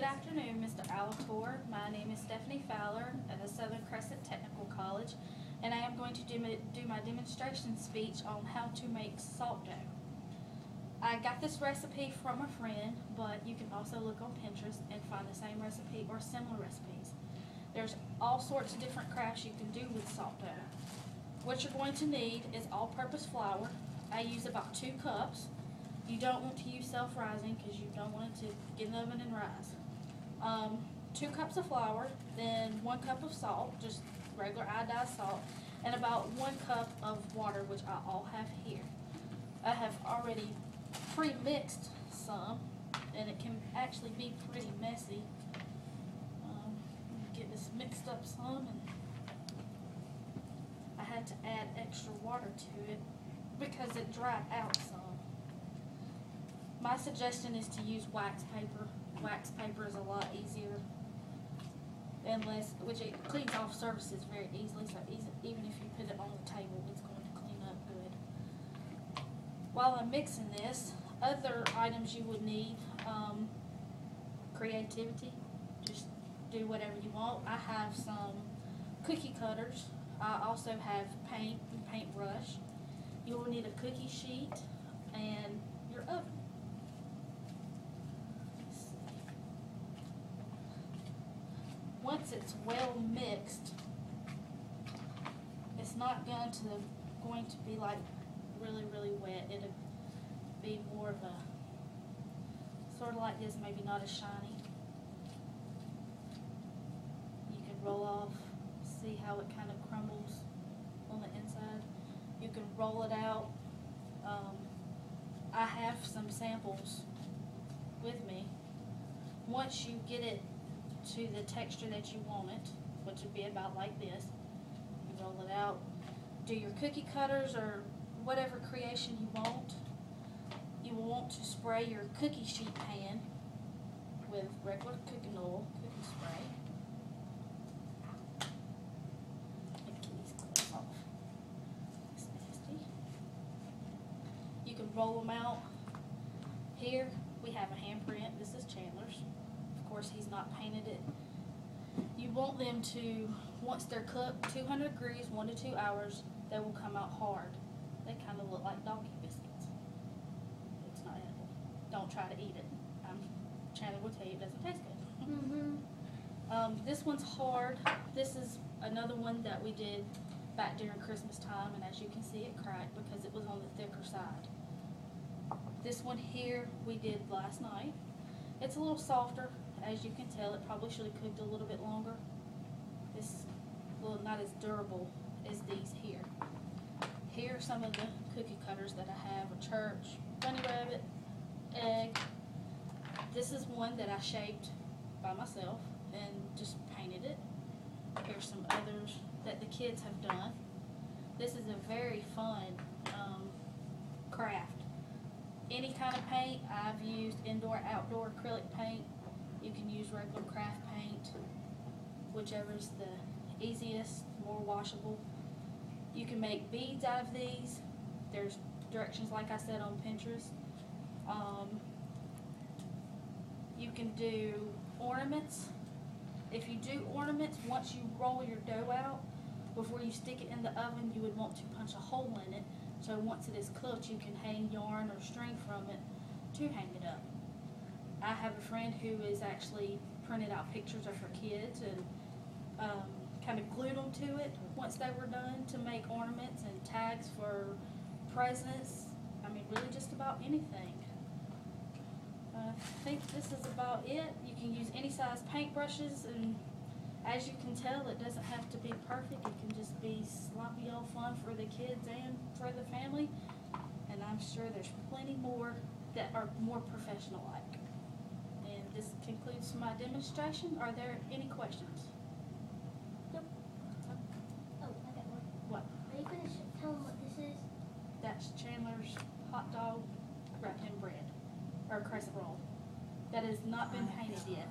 afternoon, Mr. Alatorre. My name is Stephanie Fowler at the Southern Crescent Technical College, and I am going to do my demonstration speech on how to make salt dough. I got this recipe from a friend, but you can also look on Pinterest and find the same recipe or similar recipes. There's all sorts of different crafts you can do with salt dough. What you're going to need is all-purpose flour. I use about 2 cups. You don't want to use self-rising because you don't want it to get in the oven and rise. 2 cups of flour, then 1 cup of salt, just regular iodized salt, and about 1 cup of water, which I all have here. I have already pre-mixed some, and it can actually be pretty messy. Get this mixed up some, and I had to add extra water to it because it dried out some. My suggestion is to use wax paper. Wax paper is a lot easier and which it cleans off surfaces very easily, so even if you put it on the table, it's going to clean up good. While I'm mixing this, other items you would need, creativity, just do whatever you want. I have some cookie cutters. I also have paint and paintbrush. You will need a cookie sheet and your oven. Once it's well mixed, it's not going to be like really wet. It'll be more of a sort of like this, maybe not as shiny. You can roll off, see how it kind of crumbles on the inside. You can roll it out. I have some samples with me. Once you get it to the texture that you want it, which would be about like this, you roll it out, do your cookie cutters or whatever creation you want. You will want to spray your cookie sheet pan with regular cooking oil, cooking spray. Get these clips off. It's nasty. You can roll them out. Here we have a handprint. This is Chandler's. Of course, he's not painted it. You want them to, once they're cooked, 200 degrees, 1 to 2 hours, they will come out hard. They kind of look like doggy biscuits. It's not edible. Don't try to eat it. Chandler will tell you it doesn't taste good. This one's hard. This is another one that we did back during Christmas time, and as you can see, it cracked because it was on the thicker side. This one here we did last night. It's a little softer. As you can tell, it probably should have cooked a little bit longer. It's not as durable as these here. Here are some of the cookie cutters that I have: a church, bunny rabbit, egg. This is one that I shaped by myself and just painted it. Here's some others that the kids have done. This is a very fun craft. Any kind of paint. I've used indoor, outdoor acrylic paint. You can use regular craft paint, whichever is the easiest, more washable. You can make beads out of these. There's directions, like I said, on Pinterest. You can do ornaments. If you do ornaments, once you roll your dough out, before you stick it in the oven, you would want to punch a hole in it. So once it is cooked, you can hang yarn or string from it to hang it up. I have a friend who has actually printed out pictures of her kids and kind of glued them to it once they were done to make ornaments and tags for presents. I mean, really just about anything. I think this is about it. You can use any size paintbrushes, and as you can tell, it doesn't have to be perfect. It can just be sloppy old fun for the kids and for the family. And I'm sure there's plenty more that are more professional-like. And this concludes my demonstration. Are there any questions? Nope. Oh, I got one. What? Are you going to tell them what this is? That's Chandler's hot dog wrapped in bread, or crescent roll. That has not been painted yet.